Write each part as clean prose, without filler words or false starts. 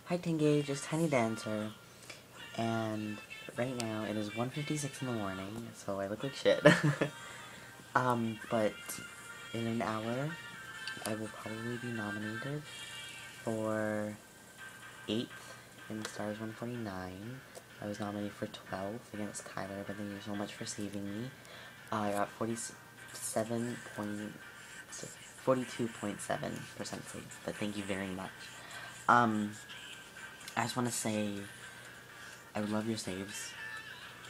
Hi Tengage, it's Tiny Dancer, and right now it is 1:56 in the morning, so I look like shit. But in an hour, I will probably be nominated for 8th in Stars 149. I was nominated for 12th against Tyler, but thank you so much for saving me. I got 42.7% safe, but thank you very much. I just want to say I would love your saves,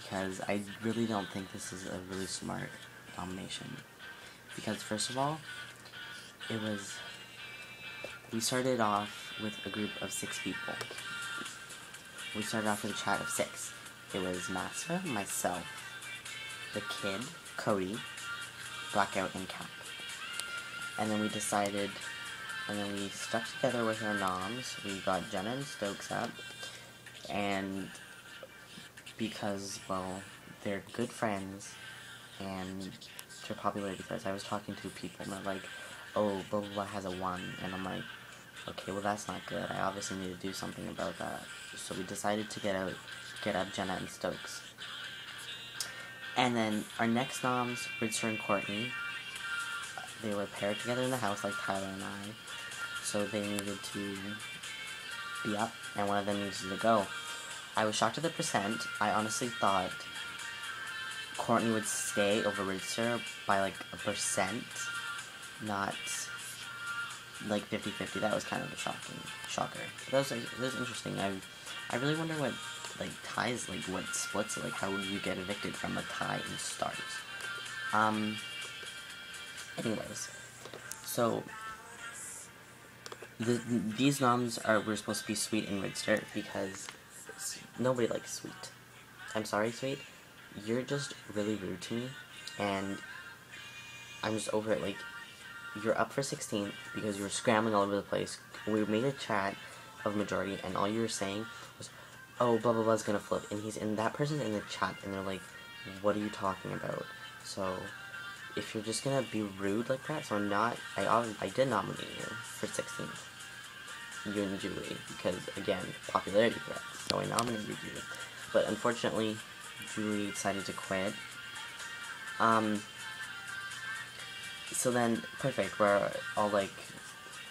because I really don't think this is a really smart nomination. Because first of all, we started off with a group of 6 people. We started off with a chat of 6. It was Master, myself, the kid, Cody, Blackout, and Cap. And then we stuck together with our noms. We got Jenna and Stokes up, and because, well, they're good friends, and they're popular because I was talking to people, and they're like, oh, blah blah blah has a 1, and I'm like, okay, well that's not good, I obviously need to do something about that. So we decided to get up Jenna and Stokes. And then our next noms, Ritzer and Courtney, they were paired together in the house like Tyler and I, so they needed to be up, and one of them needed to go. I was shocked at the percent. I honestly thought Courtney would stay over Ritzer by like a percent, not like 50-50. That was kind of a shocker. But that was interesting. I really wonder what like ties, like what splits, like how would you get evicted from a tie in Stars. Anyways, so these noms were supposed to be Sweet and Ritzer because nobody likes Sweet. I'm sorry, Sweet. You're just really rude to me, and I'm just over it. Like, you're up for 16th because you were scrambling all over the place. We made a chat of majority, and all you were saying was, oh, blah blah blah's gonna flip, and that person's in the chat, and they're like, what are you talking about? So, if you're just gonna be rude like that, so I did nominate you for 16th. You and Julie, because, again, popularity threats, so I nominated you. But unfortunately, Julie decided to quit. So then, perfect, we're all like,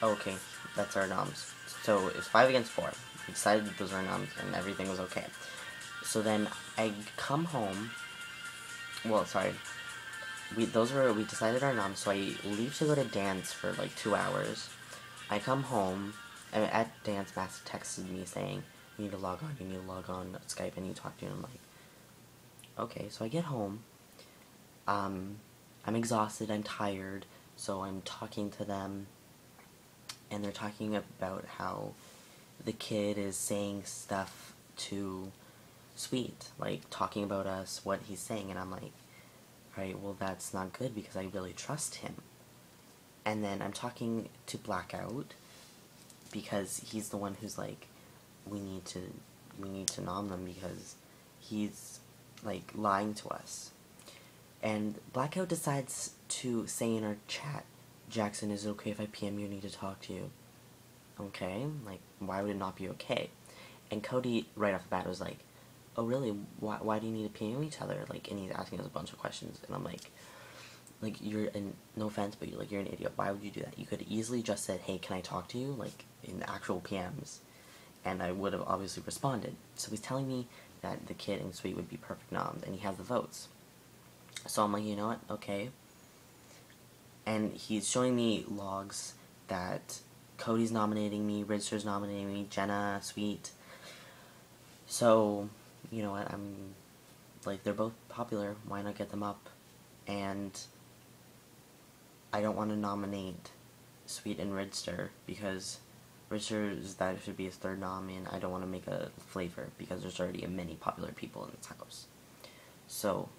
oh, okay, that's our noms. So it was 5 against 4. We decided those were our noms, and everything was okay. So then, I come home, well, sorry, we decided our noms, so I leave to go to dance for like 2 hours. I come home, and at dance, Master texted me saying, you need to log on Skype, I need to talk to you, and I'm like, okay, so I get home, I'm exhausted, I'm tired, so I'm talking to them, and they're talking about how the kid is saying stuff to Sweet, like, talking about us, what he's saying, and I'm like, alright, well, that's not good, because I really trust him. And then I'm talking to Blackout, because he's the one who's like, we need to nom them, because he's, like, lying to us. And Blackout decides to say in our chat, Jackson, is it okay if I PM you? I need to talk to you. Okay, like, why would it not be okay? And Cody, right off the bat, was like, oh really, why do you need to PM each other? Like, and he's asking us a bunch of questions, and I'm like, you're, and no offense, but you're an idiot. Why would you do that? You could easily just said, hey, can I talk to you? Like, in the actual PMs. And I would have obviously responded. So he's telling me that the kid and Sweet would be perfect noms, and he has the votes. So I'm like, you know what, okay. And he's showing me logs that Cody's nominating me, Ritzer's nominating me, Jenna, Sweet. So, you know what, I'm like, they're both popular, why not get them up? And I don't want to nominate Sweet and Ritzer, because that should be his 3rd nom, and I don't want to make a flavor, because there's already many popular people in this house. So,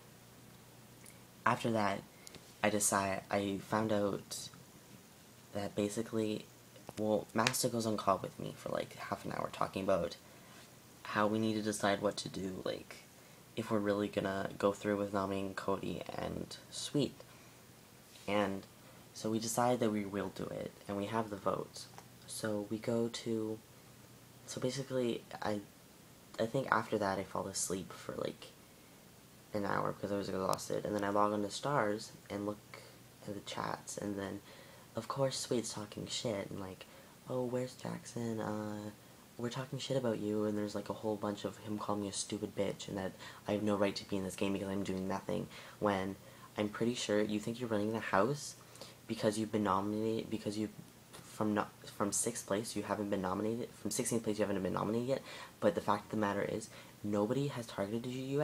after that, I found out that basically, well, Master goes on call with me for like half an hour talking about how we need to decide what to do, like, if we're really gonna go through with nominating Cody and Sweet. And so we decide that we will do it, and we have the votes. So we go to So basically, I think after that I fall asleep for like an hour because I was exhausted, and then I log on to Stars and look at the chats, and then of course Sweet's talking shit and like, oh, where's Jackson? We're talking shit about you, and there's like a whole bunch of him calling me a stupid bitch and that I have no right to be in this game because I'm doing nothing, when I'm pretty sure you think you're running the house because you've been nominated, because you from 6th place you haven't been nominated, from 16th place you haven't been nominated yet, but the fact of the matter is nobody has targeted you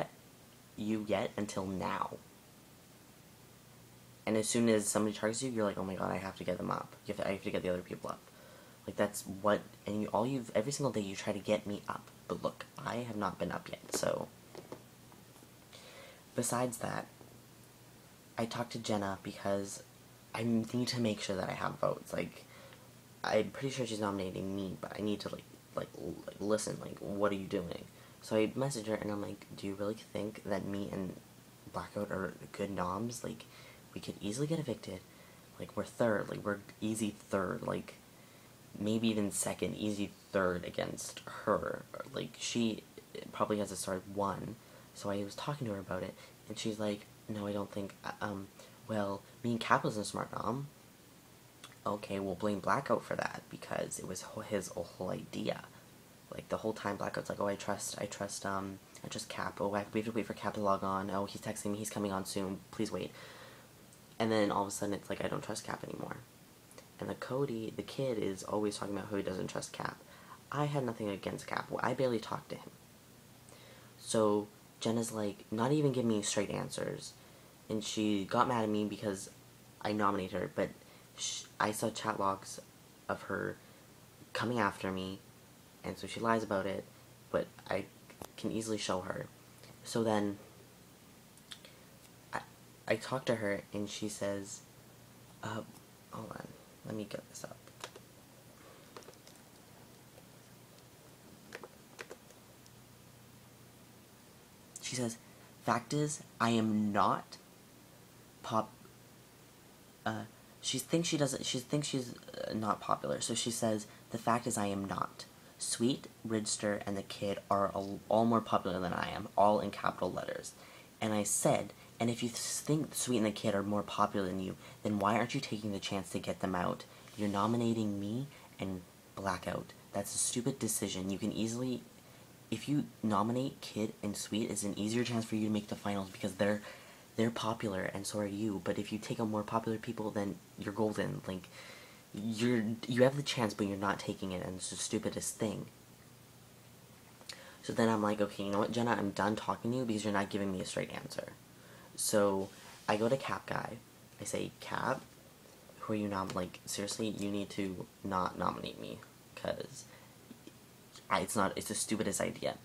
yet until now. And as soon as somebody targets you, you're like, oh my god, I have to get them up. I have to get the other people up. Like, that's what, and every single day you try to get me up. But look, I have not been up yet, so. Besides that, I talked to Jenna because I need to make sure that I have votes. Like, I'm pretty sure she's nominating me, but I need to, listen, like, what are you doing? So I messaged her, and I'm like, do you really think that me and Blackout are good noms? Like, we could easily get evicted. Like, we're third. Like, we're easy third. Like, maybe even second. Easy third against her. Like, she probably has a start 1. So I was talking to her about it, and she's like, no, I don't think, well, me and Cap was a smart nom. Okay, we'll blame Blackout for that, because it was his whole idea. Like, the whole time Blackout's like, oh, I trust Cap. Oh, we have to wait for Cap to log on. Oh, he's texting me, he's coming on soon, please wait. And then all of a sudden it's like, I don't trust Cap anymore. And the kid, is always talking about how he doesn't trust Cap. I had nothing against Cap. I barely talked to him. So Jenna's like, not even giving me straight answers. And she got mad at me because I nominated her, but I saw chat logs of her coming after me, and so she lies about it, but I can easily show her. So then I talked to her, and she says, hold on, let me get this up. She says, fact is, I am not she thinks she's not popular, so she says, the fact is I am not. Sweet, Ridster, and the kid are all more popular than I am, all in capital letters. And I said, and if you think Sweet and the kid are more popular than you, then why aren't you taking the chance to get them out? You're nominating me and Blackout. That's a stupid decision. You can easily, if you nominate Kid and Sweet, it's an easier chance for you to make the finals because they're popular and so are you. But if you take on more popular people, then you're golden. Like, you have the chance, but you're not taking it, and it's the stupidest thing. So then I'm like, okay, you know what, Jenna, I'm done talking to you because you're not giving me a straight answer. So I go to Cap Guy. I say, Cap, who are you like, seriously, you need to not nominate me, because it's the stupidest idea.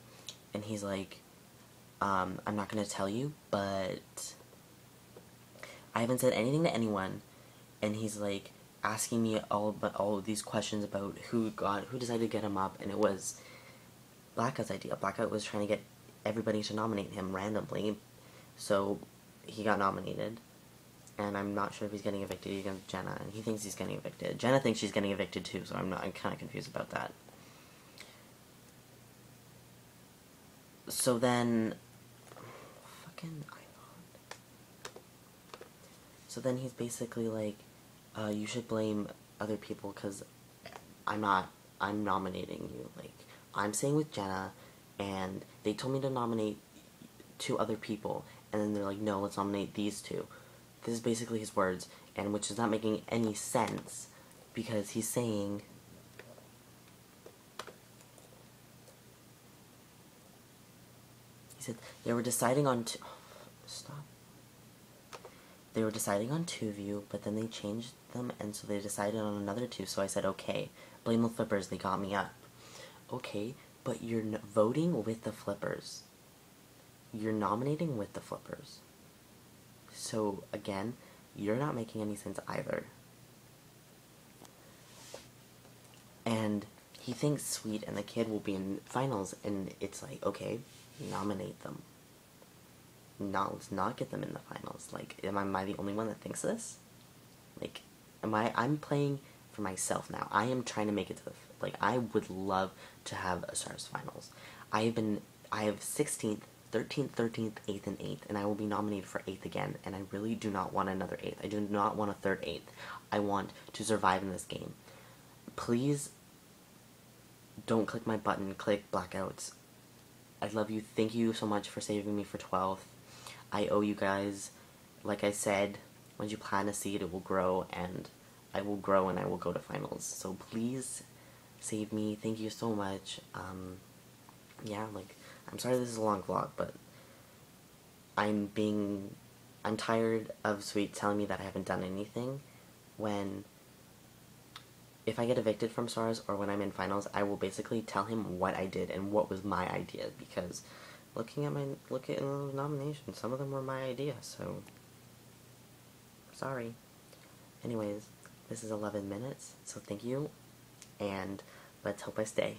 And he's like, I'm not gonna tell you, but I haven't said anything to anyone. And he's like asking me all of these questions about who decided to get him up, and it was Blackout's idea. Blackout was trying to get everybody to nominate him randomly, so he got nominated. And I'm not sure if he's getting evicted against Jenna, and he thinks he's getting evicted. Jenna thinks she's getting evicted too, so I'm kind of confused about that. So then, fucking iPhone. So then he's basically like, you should blame other people because I'm nominating you. Like, I'm staying with Jenna, and they told me to nominate 2 other people, and then they're like, no, let's nominate these 2. This is basically his words, and which is not making any sense, because he's saying, he said, they were deciding on They were deciding on 2 of you, but then they changed them, and so they decided on another 2, so I said, okay, blame the flippers, they got me up. Okay, but you're voting with the flippers. You're nominating with the flippers. So, again, you're not making any sense either. And he thinks Sweet and the kid will be in finals, and it's like, okay, nominate them. Let's not get them in the finals. Like, am I the only one that thinks this? Like, I'm playing for myself now. I am trying to make it to Like, I would love to have a Stars finals. I have 16th, 13th, 13th, 8th, and 8th, and I will be nominated for 8th again, and I really do not want another 8th. I do not want a third 8th. I want to survive in this game. Please don't click my button, click blackouts. I love you. Thank you so much for saving me for 12th. I owe you guys. Like I said, once you plant a seed, it will grow, and I will grow, and I will go to finals. So please save me. Thank you so much. Yeah, like, I'm sorry this is a long vlog, but I'm tired of Sweet telling me that I haven't done anything, when if I get evicted from Stars or when I'm in finals, I will basically tell him what I did and what was my idea, because looking at those nominations, some of them were my idea, so sorry. Anyways, this is 11 minutes, so thank you, and let's hope I stay.